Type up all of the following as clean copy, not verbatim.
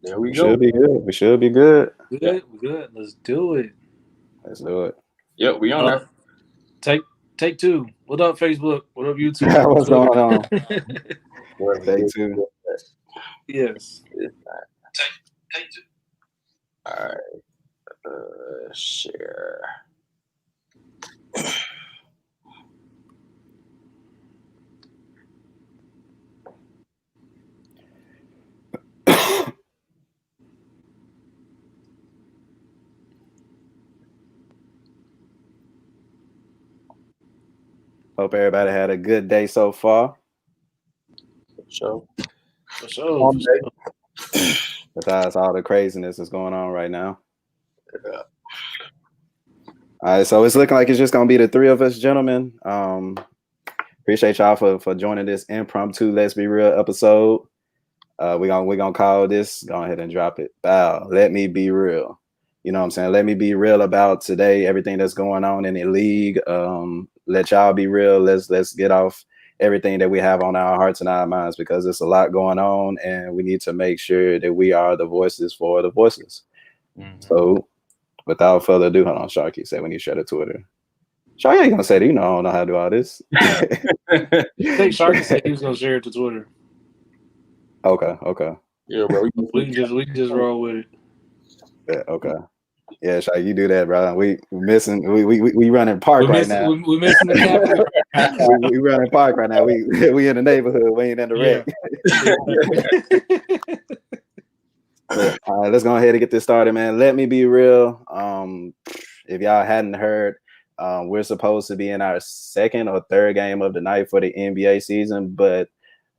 There we go. Should be good. We should be good. Yeah. Good. Let's do it. Let's do it. Yep, we on there. Take two. What up, Facebook? What up, YouTube? What's going on? Wherever Take you two. go. Yes. Take two. All right. Share. Hope everybody had a good day so far. So, For sure. Besides all the craziness that's going on right now. yeah. All right, so it's looking like it's just gonna be the three of us, gentlemen. Appreciate y'all for joining this impromptu Let's Be Real episode. We're gonna call this. Go ahead and drop it. Bow. Let me be real. You know what I'm saying? Let me be real about today, everything that's going on in the league. Let y'all be real. Let's get off everything that we have on our hearts and our minds, because there's a lot going on, and we need to make sure that we are the voices for the voiceless. Mhm. So, without further ado, hold on, Sharky said we need to share the Twitter. Sharky ain't gonna say that. You know, I don't know how to do all this. I think Sharky said he was gonna share it to Twitter. Okay. Yeah, bro. We can just roll with it. Yeah, okay. Yeah, Sharky, you do that, bro. We running park right now. We missing the captain. we running park right now. We in the neighborhood. We ain't in the wreck. All right, let's go ahead and get this started, man. Let me be real. If y'all hadn't heard, we're supposed to be in our second or third game of the night for the NBA season, but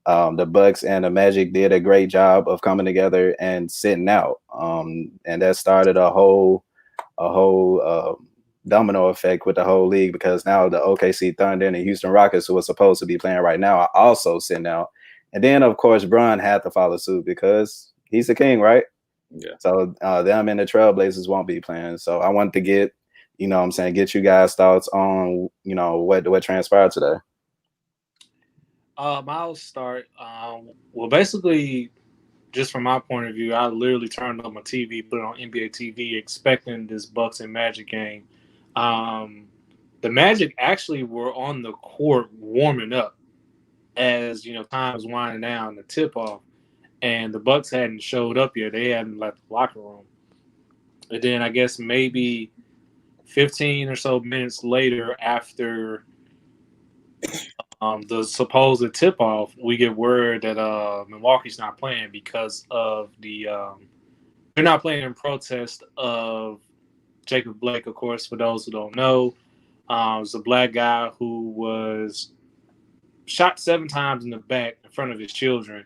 the Bucks and the Magic did a great job of coming together and sitting out. And that started a whole domino effect with the whole league, because now the OKC Thunder and the Houston Rockets, who are supposed to be playing right now, are also sitting out. And then, of course, Bron had to follow suit because he's the king, right? Yeah. So them and the Trailblazers won't be playing. So I wanted to get you guys' thoughts on, what transpired today. I'll start. Well, basically, just from my point of view, I literally turned on my TV, put it on NBA TV, expecting this Bucks and Magic game. The Magic actually were on the court warming up as time was winding down, the tip off, and the Bucks hadn't showed up yet. They hadn't left the locker room. And then I guess maybe 15 or so minutes later, after the supposed tip off, we get word that Milwaukee's not playing because of they're not playing in protest of Jacob Blake, of course. For those who don't know, was a black guy who was shot 7 times in the back in front of his children,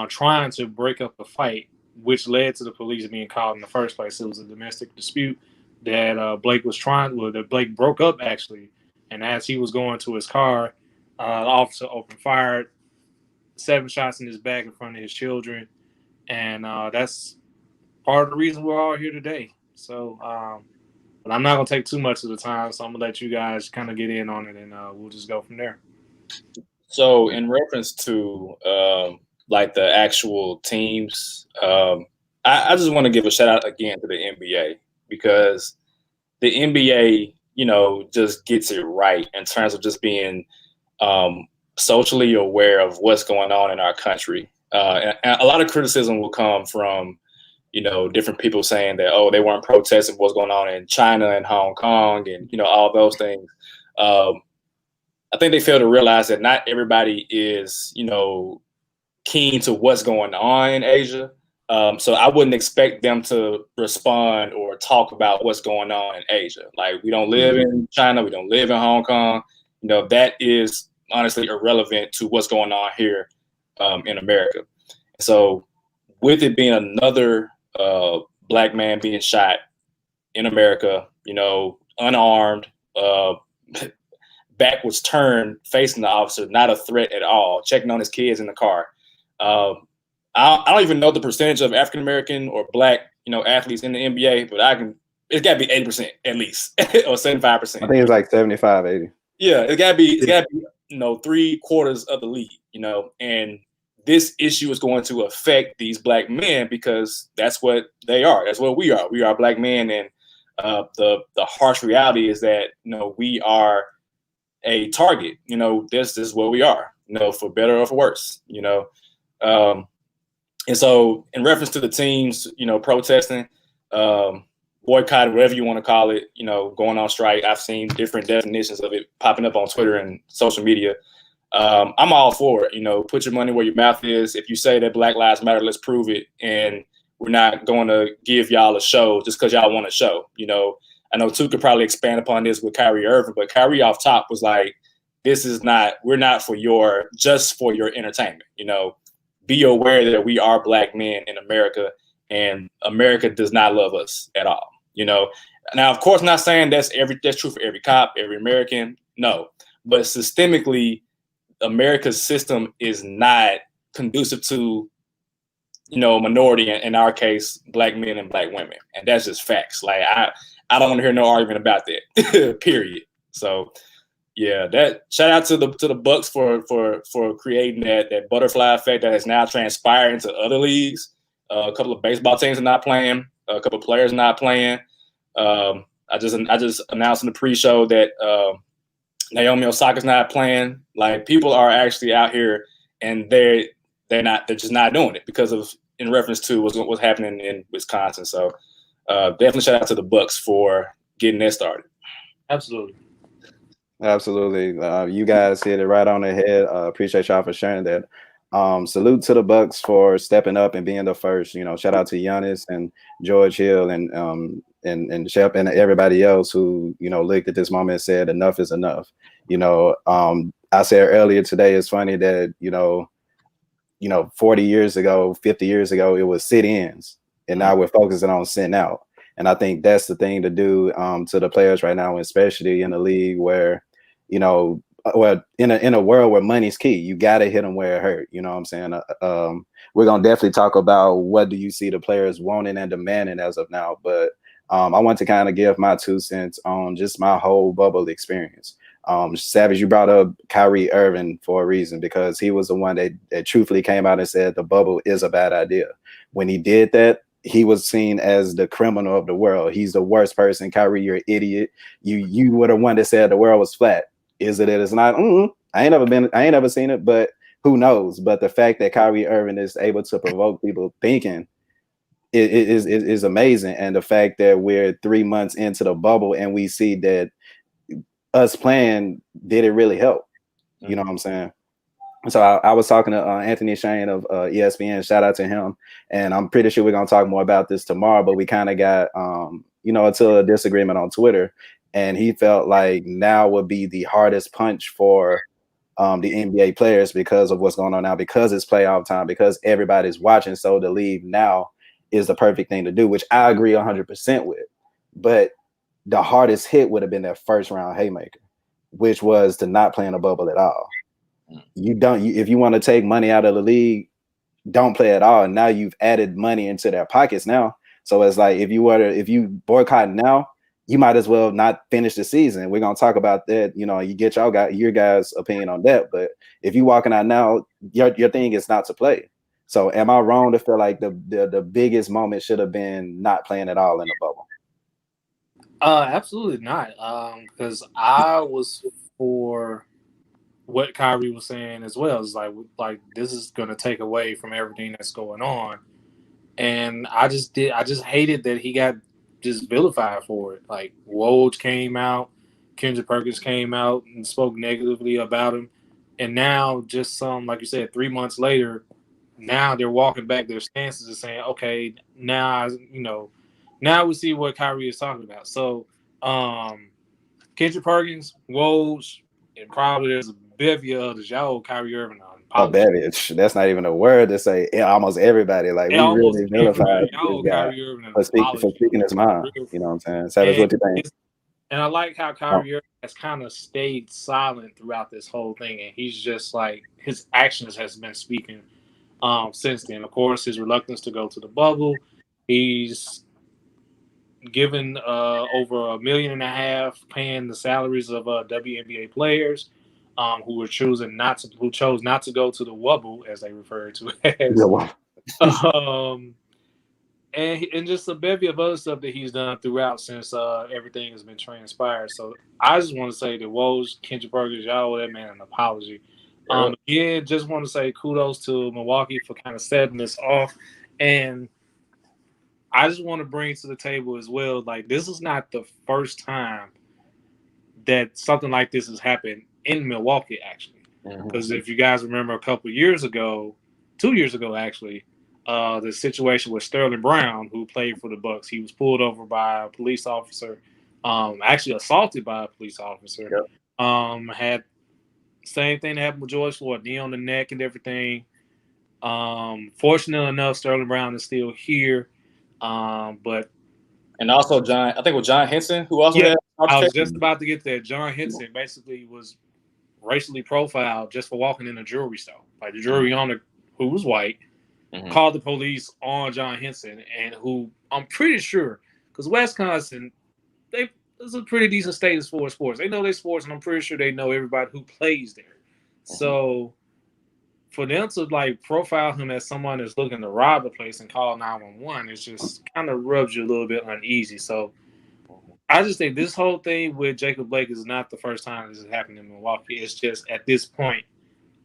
trying to break up a fight, which led to the police being called in the first place. It was a domestic dispute that Blake broke up, actually. And as he was going to his car, the officer opened fire, 7 shots in his back in front of his children. And that's part of the reason we're all here today. So, but I'm not going to take too much of the time, so I'm going to let you guys kind of get in on it, and we'll just go from there. So, in reference to like the actual teams, I just want to give a shout out again to the NBA, because the NBA, just gets it right in terms of just being socially aware of what's going on in our country. And a lot of criticism will come from, different people saying that, they weren't protesting what's going on in China and Hong Kong and, all those things. I think they fail to realize that not everybody is, keen to what's going on in Asia. So I wouldn't expect them to respond or talk about what's going on in Asia. Like, we don't live in China, we don't live in Hong Kong. That is honestly irrelevant to what's going on here in America. So with it being another black man being shot in America, unarmed, back was turned, facing the officer, not a threat at all, checking on his kids in the car. I don't even know the percentage of African American or black, athletes in the NBA, but it's got to be 80% at least, or 75%. I think it's like 75, 80. Yeah, it's got to be 3/4 of the league, and this issue is going to affect these black men because that's what they are. That's what we are. We are black men, and the harsh reality is that we are a target. This is what we are. For better or for worse. And so, in reference to the teams, protesting, boycotting, whatever you want to call it, going on strike. I've seen different definitions of it popping up on Twitter and social media. I'm all for it. Put your money where your mouth is. If you say that Black Lives Matter, let's prove it. And we're not going to give y'all a show just because y'all want a show. I know two could probably expand upon this with Kyrie Irving, but Kyrie off top was like, we're not just for your entertainment. Be aware that we are black men in America, and America does not love us at all. Now, of course, not saying that's true for every cop, every American. No, but systemically, America's system is not conducive to, minority, in our case, black men and black women. And that's just facts. Like, I don't want to hear no argument about that, period. So, yeah, that shout out to the Bucks for creating that butterfly effect that has now transpired into other leagues. A couple of baseball teams are not playing. A couple of players not playing. I just announced in the pre-show that Naomi Osaka's not playing. Like, people are actually out here, and they're just not doing it because of, in reference to what's happening in Wisconsin. So definitely shout out to the Bucks for getting that started. Absolutely. You guys hit it right on the head. Appreciate y'all for sharing that. Salute to the Bucks for stepping up and being the first. Shout out to Giannis and George Hill and Shep and everybody else who looked at this moment and said enough is enough. I said earlier today, it's funny that 40 years ago, 50 years ago, it was sit-ins, and now we're focusing on sitting out. And I think that's the thing to do to the players right now, especially in a league where, well, in a world where money's key, you got to hit them where it hurt. You know what I'm saying? We're going to definitely talk about what do you see the players wanting and demanding as of now. But I want to kind of give my 2 cents on just my whole bubble experience. Savage, you brought up Kyrie Irving for a reason, because he was the one that truthfully came out and said the bubble is a bad idea. When he did that, he was seen as the criminal of the world. He's the worst person. Kyrie, you're an idiot. You were the one that said the world was flat. Is it? It's not. I ain't never seen it, but who knows? But the fact that Kyrie Irving is able to provoke people thinking is amazing. And the fact that we're 3 months into the bubble and we see that us playing, did it really help? You know what I'm saying? So I was talking to Anthony Shane of ESPN. Shout out to him. And I'm pretty sure we're going to talk more about this tomorrow, but we kind of got, into a disagreement on Twitter. And he felt like now would be the hardest punch for the NBA players because of what's going on now, because it's playoff time, because everybody's watching. So to leave now is the perfect thing to do, which I agree 100% with. But the hardest hit would have been that first round haymaker, which was to not play in a bubble at all. If you want to take money out of the league, don't play at all. And now you've added money into their pockets now. So it's like, if you boycott now, you might as well not finish the season. We're going to talk about that. You get your guys' opinion on that. But if you walking out now, your thing is not to play. So am I wrong to feel like the biggest moment should have been not playing at all in the bubble? Absolutely not. Because I was for what Kyrie was saying as well. It's like this is going to take away from everything that's going on. And I just hated that he got just vilified for it. Like, Woj came out, Kendrick Perkins came out and spoke negatively about him. And now, just like you said, 3 months later, now they're walking back their stances and saying, okay, now we see what Kyrie is talking about. So, Kendrick Perkins, Woj, and probably there's a bevy of others. Y'all owe Kyrie Irving on. Oh, bevy. That's not even a word to say. Almost everybody. Like, we really vilified this guy for speaking his mind. You know what I'm saying? Savage, what you think? And I like how Kyrie Irving has kind of stayed silent throughout this whole thing, and he's just like, his actions has been speaking since then. Of course, his reluctance to go to the bubble. He's given over $1.5 million paying the salaries of WNBA players. who chose not to go to the Wubble, as they refer to it as. Yeah, well, And just a bevy of other stuff that he's done throughout since everything has been transpired. So I just want to say that Woj, Kendrick Perkins, y'all owe that man an apology. Again, just want to say kudos to Milwaukee for kind of setting this off. And I just want to bring to the table as well, like, this is not the first time that something like this has happened in Milwaukee, actually. Because if you guys remember a couple of years ago, 2 years ago, actually, the situation with Sterling Brown, who played for the Bucks, he was pulled over by a police officer, actually assaulted by a police officer. Yep. Had same thing that happened with George Floyd, knee on the neck and everything. Fortunately enough, Sterling Brown is still here. But and also John, I think with John Henson, who also had I was just about to get there. John Henson basically was racially profiled just for walking in a jewelry store. Like, the jewelry owner, who was white, called the police on John Henson, and who I'm pretty sure, because Wisconsin, it's a pretty decent state as far as sports. They know their sports, and I'm pretty sure they know everybody who plays there. So for them to like profile him as someone that's looking to rob a place and call 911, it just kind of rubs you a little bit uneasy. So I just think this whole thing with Jacob Blake is not the first time this has happened in Milwaukee. It's just at this point,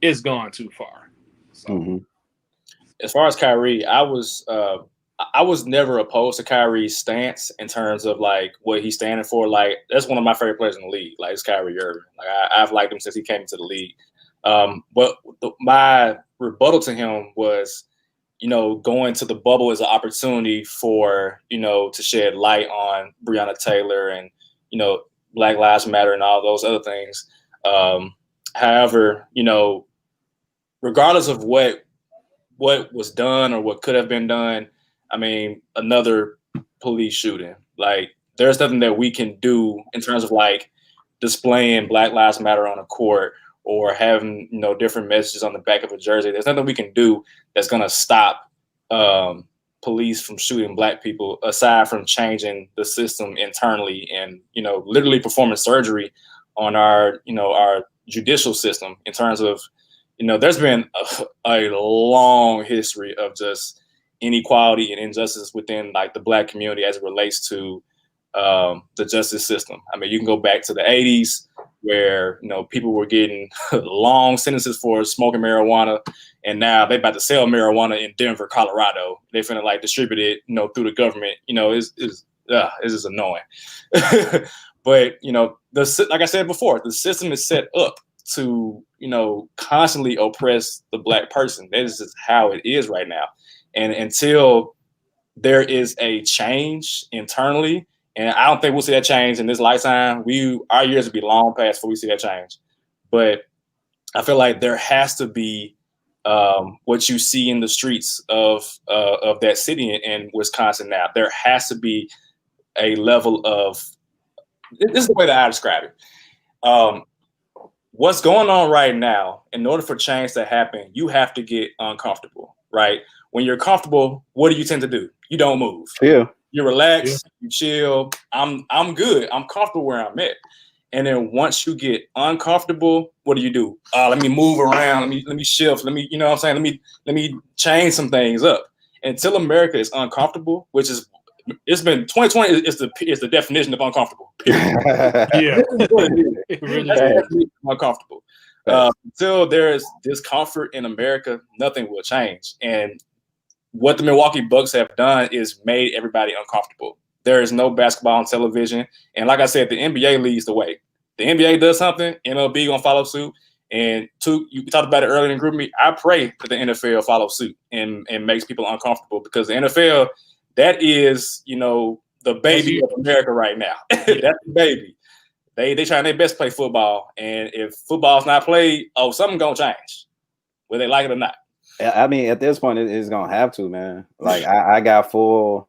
it's gone too far. So. As far as Kyrie, I was never opposed to Kyrie's stance in terms of like what he's standing for. Like, that's one of my favorite players in the league. Like, it's Kyrie Irving. Like, I've liked him since he came into the league. But my rebuttal to him was, going to the bubble is an opportunity for, to shed light on Breonna Taylor and, Black Lives Matter and all those other things. However, regardless of what was done or what could have been done, I mean, another police shooting. Like, there's nothing that we can do in terms of like displaying Black Lives Matter on a court or having, different messages on the back of a jersey. There's nothing we can do that's going to stop police from shooting Black people, aside from changing the system internally and, literally performing surgery on our judicial system in terms of, there's been a long history of just inequality and injustice within like the Black community as it relates to the justice system. I mean, you can go back to the 80s where, people were getting long sentences for smoking marijuana, and now they're about to sell marijuana in Denver, Colorado. They finna like distribute it, through the government. It's just annoying. But, like I said before, the system is set up to, constantly oppress the Black person. That is just how it is right now. And until there is a change internally, and I don't think we'll see that change in this lifetime, our years will be long past before we see that change. But I feel like there has to be what you see in the streets of that city in Wisconsin now. There has to be a level of, this is the way that I describe it. What's going on right now, in order for change to happen, you have to get uncomfortable, right? When you're comfortable, what do you tend to do? You don't move. Yeah. You relax, you chill. I'm good. I'm comfortable where I'm at. And then once you get uncomfortable, what do? Let me move around. Let me shift. Let me, what I'm saying? Let me change some things up. Until America is uncomfortable, which is, it's been 2020 is the definition of uncomfortable. Yeah, it really is uncomfortable. Until there is discomfort in America, nothing will change. And what the Milwaukee Bucks have done is made everybody uncomfortable. There is no basketball on television, and like I said, the NBA leads the way. The NBA does something, MLB gonna follow suit. And you talked about it earlier in group meet. I pray that the NFL follows suit and makes people uncomfortable, because the NFL, that is, the baby of America right now. That's the baby. They trying their best to play football, and if football's not played, something gonna change, whether they like it or not. I mean, at this point, it's gonna have to, man. Like, I got full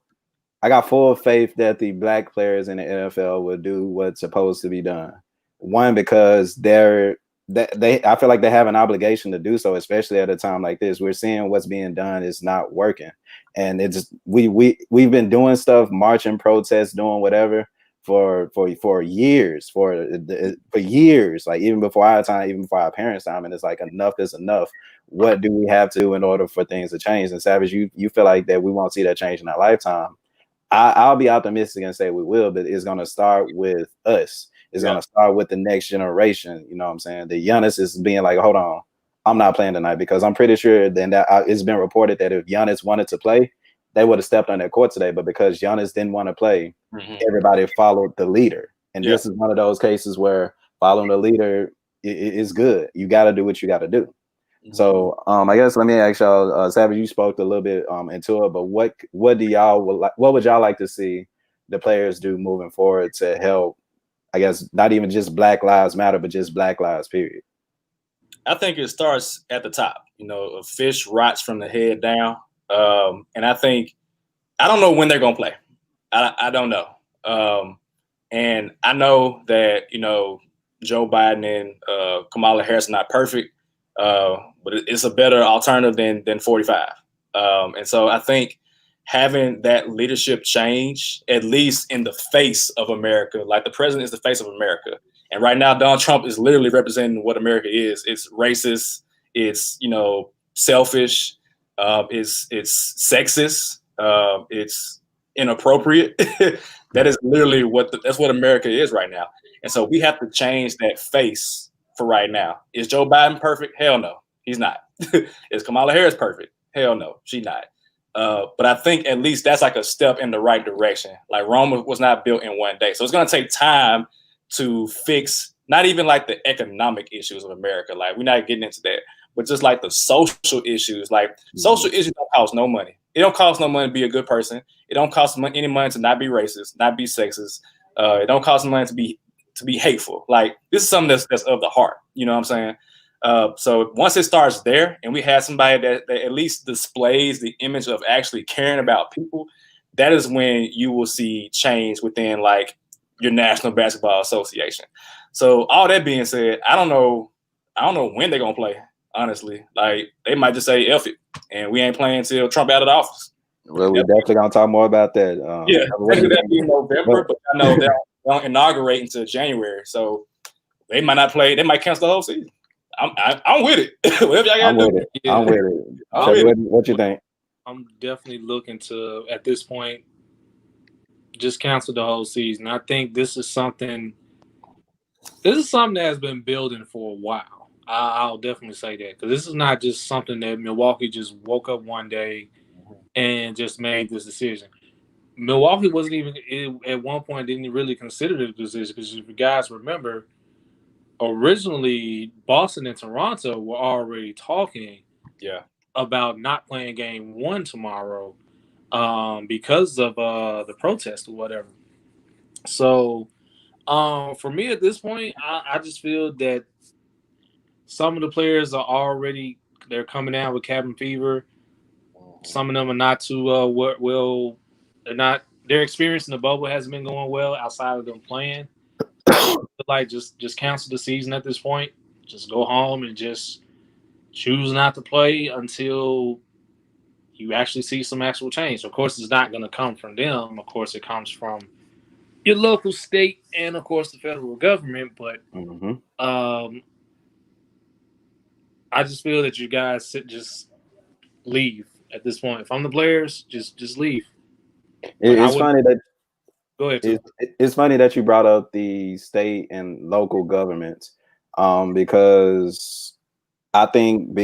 faith that the Black players in the NFL will do what's supposed to be done. One, because I feel like they have an obligation to do so, especially at a time like this. We're seeing what's being done is not working, and it's we've been doing stuff, marching, protests, doing whatever for years, for years, like even before our time, even before our parents' time, and it's like enough is enough. What do we have to do in order for things to change? And Savage, you feel like that we won't see that change in our lifetime. I'll be optimistic and say we will, but it's going to start with us. It's going to start with the next generation. You know what I'm saying? The Giannis is being like, hold on, I'm not playing tonight, because I'm pretty sure then that it's been reported that if Giannis wanted to play, they would have stepped on their court today. But because Giannis didn't want to play, everybody followed the leader. And this is one of those cases where following the leader is good. You got to do what you got to do. So I guess let me ask y'all, Savage, you spoke a little bit into it, but what would y'all like to see the players do moving forward to help, I guess, not even just Black Lives Matter, but just Black Lives, period? I think it starts at the top. You know, a fish rots from the head down. And I don't know when they're going to play. I don't know. And I know that, you know, Joe Biden and Kamala Harris are not perfect. But it's a better alternative than 45. And so I think having that leadership change, at least in the face of America, like the president is the face of America. And right now, Donald Trump is literally representing what America is. It's racist. It's, you know, selfish. It's sexist. It's inappropriate. That is literally that's what America is right now. And so we have to change that face for right now. Is Joe Biden perfect? Hell no, he's not. Is Kamala Harris perfect? Hell no, she's not. But I think at least that's like a step in the right direction. Like Rome was not built in one day. So it's going to take time to fix not even like the economic issues of America. Like we're not getting into that, but just like the social issues. Like social issues don't cost no money. It don't cost no money to be a good person. It don't cost any money to not be racist, not be sexist. It don't cost money to be hateful. Like this is something that's of the heart. You know what I'm saying? So once it starts there and we have somebody that at least displays the image of actually caring about people, that is when you will see change within like your National Basketball Association. So all that being said, I don't know when they're gonna play, honestly. Like they might just say F it and we ain't playing until Trump out of the office. Well, we're definitely gonna talk more about that. That'll be in November, but I know they don't inaugurate until January. So they might not play, they might cancel the whole season. I'm with it. Whatever y'all gotta do. I'm with it. What you think? I'm definitely looking to, at this point, just cancel the whole season. I think this is something that has been building for a while. I'll definitely say that, because this is not just something that Milwaukee just woke up one day and just made this decision. Milwaukee wasn't even, at one point, didn't really consider the decision, because if you guys remember, originally Boston and Toronto were already talking about not playing game one tomorrow because of the protest or whatever. So for me at this point, I just feel that some of the players they're coming out with cabin fever. Some of them are not too well. Their experience in the bubble hasn't been going well outside of them playing. Like just cancel the season at this point. Just go home and just choose not to play until you actually see some actual change. Of course, it's not going to come from them. Of course, it comes from your local state and, of course, the federal government. But I just feel that you guys just leave at this point. If I'm the players, just leave. It's funny that. Go ahead. It's funny that you brought up the state and local governments, because I think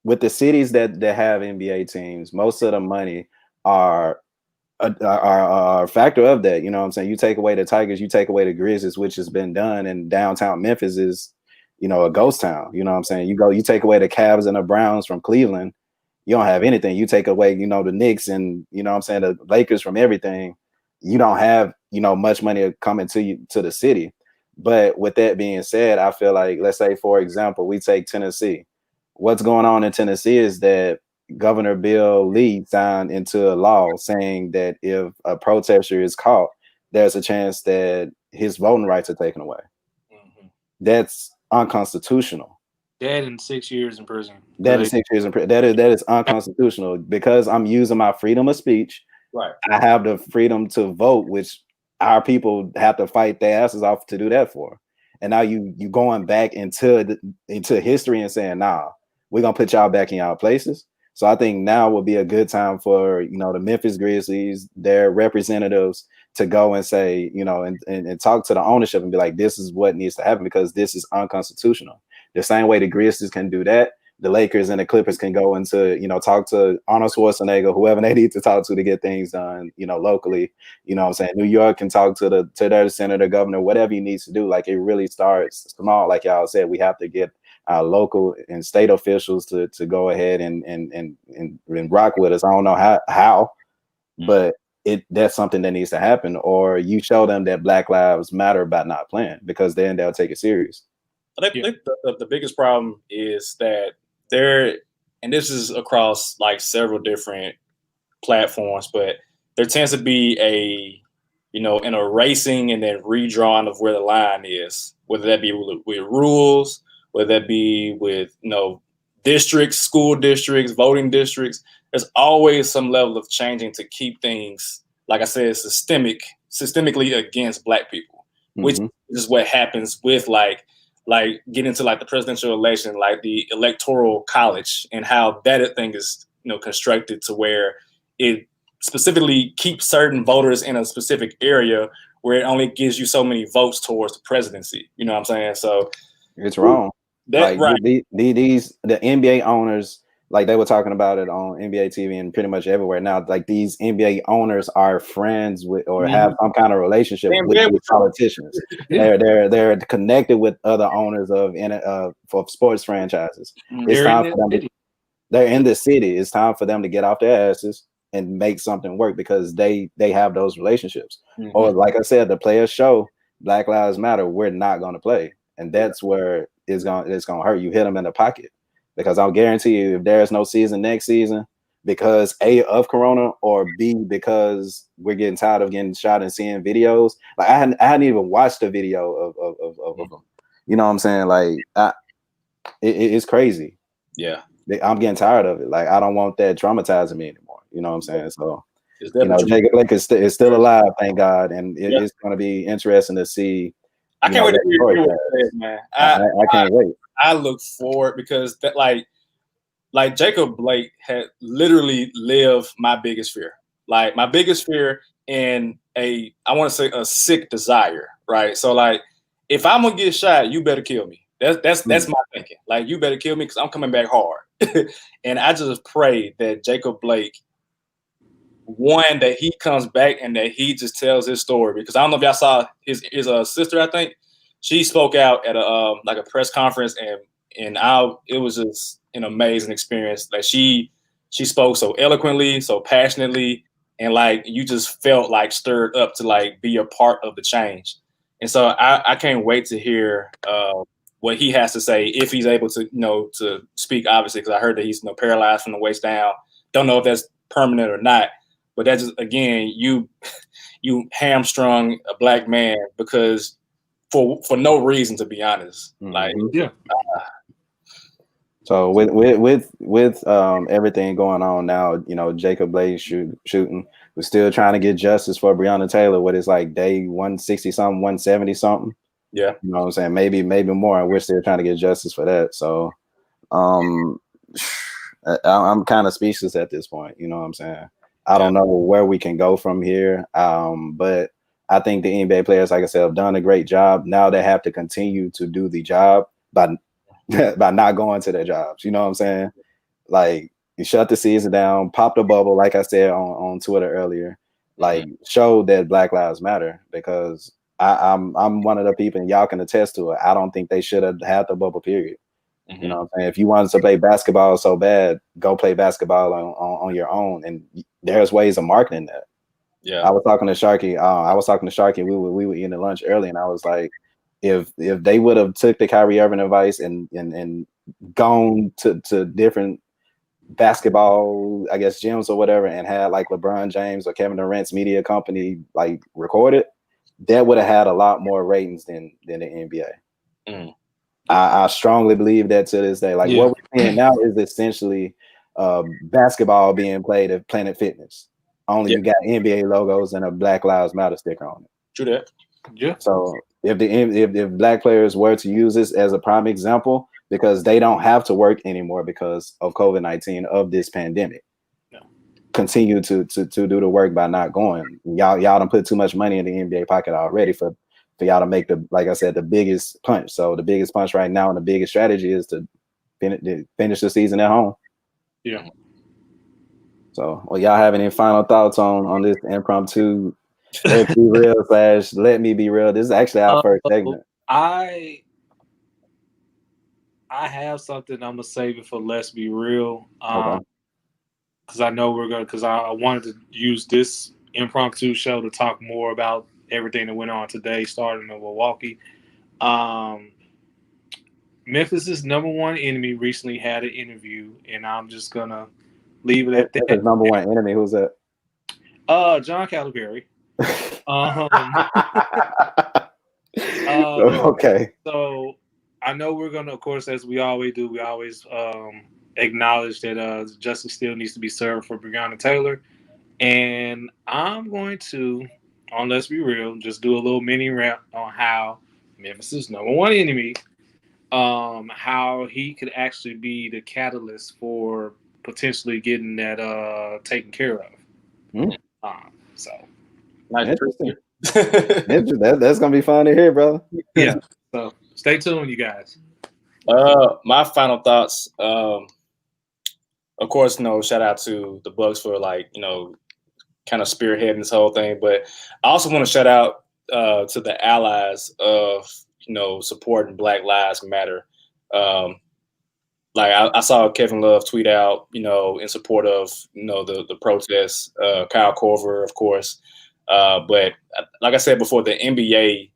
with the cities that have NBA teams, most of the money are a factor of that. You know what I'm saying? You take away the Tigers, you take away the Grizzlies, which has been done, and downtown Memphis is, you know, a ghost town. You know what I'm saying? You take away the Cavs and the Browns from Cleveland, you don't have anything. You take away, you know, the Knicks and, you know what I'm saying, the Lakers from everything. You don't have, you know, much money coming to the city. But with that being said, I feel like, let's say, for example, we take Tennessee. What's going on in Tennessee is that Governor Bill Lee signed into a law saying that if a protester is caught, there's a chance that his voting rights are taken away. That's unconstitutional. That and 6 years in prison. That is 6 years in prison. That is unconstitutional, because I'm using my freedom of speech. Right. I have the freedom to vote, which our people have to fight their asses off to do that for. And now you going back into history and saying, nah, we're gonna put y'all back in y'all places. So I think now would be a good time for, you know, the Memphis Grizzlies, their representatives, to go and say, you know, and talk to the ownership and be like, this is what needs to happen because this is unconstitutional. The same way the Grizzlies can do that, the Lakers and the Clippers can go into, you know, talk to Arnold Schwarzenegger, whoever they need to talk to get things done, you know, locally. You know what I'm saying? New York can talk to their senator, governor, whatever he needs to do. Like, it really starts small. Like y'all said, we have to get our local and state officials to go ahead and rock with us. I don't know how, but that's something that needs to happen. Or you show them that Black Lives Matter by not playing, because then they'll take it serious. I think the biggest problem is that there, and this is across like several different platforms, but there tends to be a, you know, an erasing and then redrawing of where the line is, whether that be with rules, whether that be with, you know, districts, school districts, voting districts. There's always some level of changing to keep things, like I said, systemically against Black people, which is what happens with like getting to like the presidential election, like the electoral college, and how that thing is, you know, constructed to where it specifically keeps certain voters in a specific area where it only gives you so many votes towards the presidency. You know what I'm saying? So it's wrong. That, like right. the NBA owners, like they were talking about it on NBA TV and pretty much everywhere now. Like, these NBA owners are friends with or have some kind of relationship with these politicians. They're connected with other owners of for sports franchises. It's time for them. They're in the city. It's time for them to get off their asses and make something work, because they have those relationships. Or, like I said, the players show Black Lives Matter, we're not going to play, and that's where it's going to hurt. You hit them in the pocket. Because I'll guarantee you, if there's no season next season, because A, of Corona, or B, because we're getting tired of getting shot and seeing videos. Like, I hadn't even watched a video of them. You know what I'm saying? Like, it's crazy. Yeah, I'm getting tired of it. Like, I don't want that traumatizing me anymore. You know what I'm saying? So, you know, Jacob Blake is still alive, thank God, and it's going to be interesting to see. I can't wait to hear what you said, man. I can't wait. I look forward, because that, like Jacob Blake had literally lived my biggest fear. Like, my biggest fear in I want to say a sick desire, right? So, like, if I'm gonna get shot, you better kill me. That's my thinking. Like, you better kill me because I'm coming back hard. And I just pray that Jacob Blake, one, that he comes back and that he just tells his story, because I don't know if y'all saw his sister, I think. She spoke out at a press conference, and it was just an amazing experience. Like, she spoke so eloquently, so passionately, and like you just felt like stirred up to like be a part of the change. And so I can't wait to hear what he has to say, if he's able to, you know, to speak, obviously, because I heard that he's, you know, paralyzed from the waist down. Don't know if that's permanent or not, but that's just, again, you hamstrung a Black man because for no reason, to be honest. Like, so with everything going on now, you know, Jacob Blake shooting, we're still trying to get justice for Breonna Taylor. What is like day 160 something, 170 something. Yeah, you know what I'm saying, maybe more, and we're still trying to get justice for that. So I'm kind of speechless at this point. You know what I'm saying? I don't know where we can go from here, but I think the NBA players, like I said, have done a great job. Now they have to continue to do the job by not going to their jobs. You know what I'm saying? Like, you shut the season down, pop the bubble, like I said on Twitter earlier, like show that Black Lives Matter, because I'm one of the people, and y'all can attest to it. I don't think they should have had the bubble, period. You know what I'm saying? If you wanted to play basketball so bad, go play basketball on your own, and there's ways of marketing that. Yeah, I was talking to Sharky. We were eating lunch early, and I was like, if they would have took the Kyrie Irving advice and gone to different basketball, I guess, gyms or whatever, and had like LeBron James or Kevin Durant's media company like record it, that would have had a lot more ratings than the NBA. I strongly believe that to this day. Like, what we're seeing now is essentially basketball being played at Planet Fitness. Only you got NBA logos and a Black Lives Matter sticker on it. True that. Yeah. So if black players were to use this as a prime example, because they don't have to work anymore because of COVID-19 of this pandemic. No. Continue to do the work by not going. Y'all don't put too much money in the NBA pocket already for y'all to make like I said, the biggest punch. So the biggest punch right now and the biggest strategy is to finish the season at home. Yeah. So, well, y'all have any final thoughts on this impromptu Let's Be Real / Let Me Be Real? This is actually our first segment. I have something. I'm gonna save it for Let's Be Real. Okay. Because I know because I wanted to use this impromptu show to talk more about everything that went on today, starting in Milwaukee. Memphis's number one enemy recently had an interview, and I'm just gonna leave it at that. His number one enemy, who's that? John Calipari. Okay. So I know we're gonna, of course, as we always do, we always acknowledge that justice still needs to be served for Breonna Taylor, and I'm going to, on Let's Be Real, just do a little mini rant on how Memphis's number one enemy, how he could actually be the catalyst for potentially getting that taken care of. So Nice. Interesting. That's gonna be fun to hear, brother. Yeah. So stay tuned, you guys. My final thoughts. Of course, shout out to the Bucks for kind of spearheading this whole thing. But I also want to shout out to the allies of supporting Black Lives Matter. I saw Kevin Love tweet out, in support of the protests. Kyle Korver, of course. But like I said before, the NBA,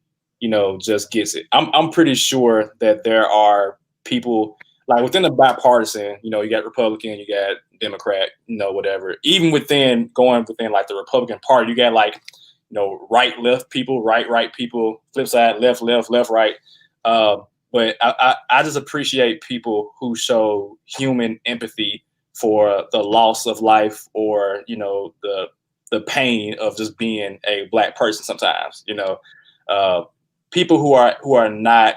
just gets it. I'm pretty sure that there are people within the bipartisan, you got Republican, you got Democrat, whatever. Even going within the Republican Party, you got right, left people, right people, flip side, left, right. But I just appreciate people who show human empathy for the loss of life or, the pain of just being a Black person sometimes, people who are not,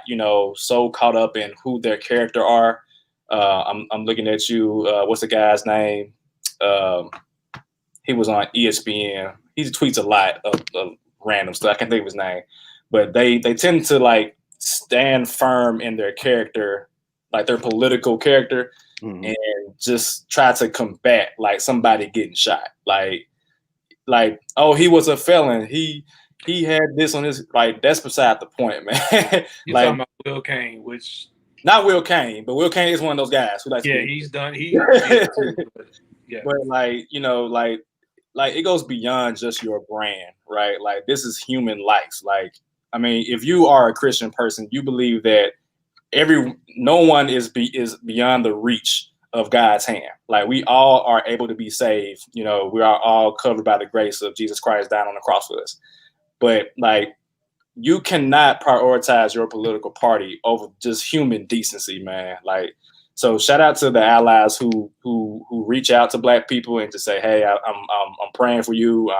so caught up in who their character are. I'm looking at you. What's the guy's name? He was on ESPN. He tweets a lot of random stuff. I can't think of his name, but they tend to stand firm in their character, their political character, and just try to combat somebody getting shot. Oh, he was a felon. He had this on his that's beside the point, man. You're talking about Will Kane, which not Will Kane, but Will Kane is one of those guys who he's done. But it goes beyond just your brand, right? This is human life. If you are a Christian person, you believe that no one is beyond the reach of God's hand. We all are able to be saved. We are all covered by the grace of Jesus Christ dying on the cross for us. But you cannot prioritize your political party over just human decency, man. So shout out to the allies who reach out to Black people and to say, hey, I'm praying for you.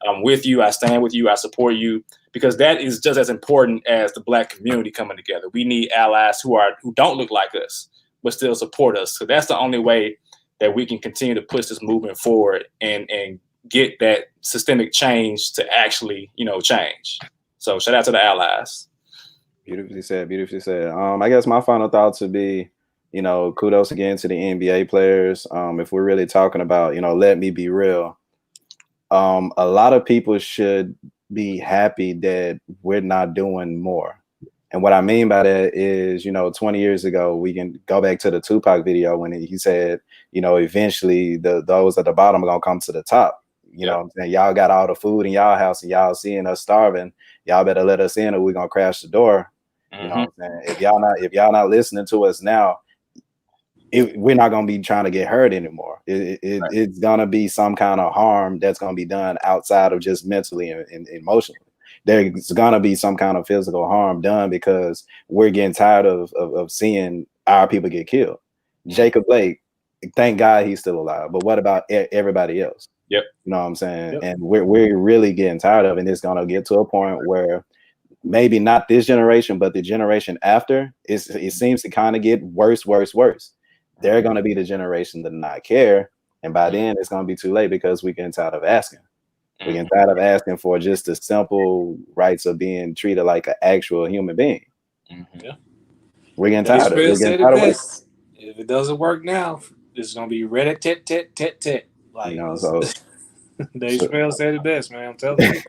I'm with you. I stand with you. I support you, because that is just as important as the Black community coming together. We need allies who don't look like us, but still support us. So that's the only way that we can continue to push this movement forward and get that systemic change to actually, change. So shout out to the allies. Beautifully said. I guess my final thoughts would be, kudos again to the NBA players. If we're really talking about, let me be real. A lot of people should be happy that we're not doing more. And what I mean by that is, 20 years ago, we can go back to the Tupac video when he said, eventually those at the bottom are going to come to the top. You know what I'm saying? Y'all got all the food in y'all house and y'all seeing us starving. Y'all better let us in or we're going to crash the door. You know what I'm saying? If y'all not listening to us now, we're not going to be trying to get hurt anymore. It's going to be some kind of harm that's going to be done outside of just mentally and emotionally. There's going to be some kind of physical harm done because we're getting tired of seeing our people get killed. Jacob Blake, thank God he's still alive. But what about everybody else? Yep. You know what I'm saying? Yep. And we're really getting tired of it. And it's gonna get to a point where maybe not this generation, but the generation after, it seems to kind of get worse. They're gonna be the generation that not care. And by then it's gonna be too late because we're getting tired of asking. We're getting tired of asking for just the simple rights of being treated like an actual human being. Yeah. We're getting tired of it. If it doesn't work now, it's gonna be red tit tit tit tit. Like, you know, so Dave Chappelle said it best, man. I'm telling you.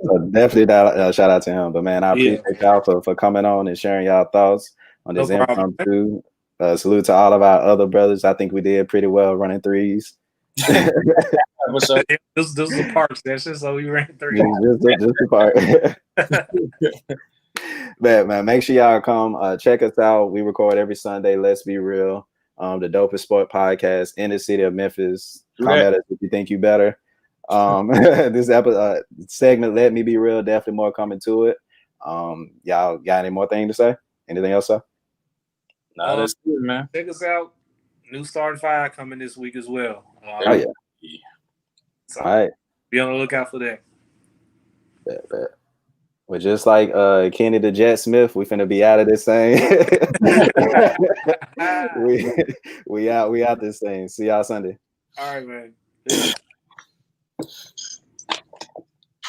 so definitely shout out to him. But man, I appreciate y'all for coming on and sharing y'all thoughts on this impromptu. Salute to all of our other brothers. I think we did pretty well running threes. What's up? This is a park session, so we ran threes. Just the part. Man, make sure y'all come check us out. We record every Sunday. Let's be real. The dopest sport podcast in the city of Memphis. Come at us if you think you better. This episode segment, Let Me Be Real, definitely more coming to it. Y'all got any more thing to say? Anything else, sir? No, that's good, man. Check us out. New Starting Five coming this week as well. Oh yeah. So all right. Be on the lookout for that. Bet. Well, just like Kenny the Jet Smith, we finna be out of this thing. we out this thing. See y'all Sunday. All right, man.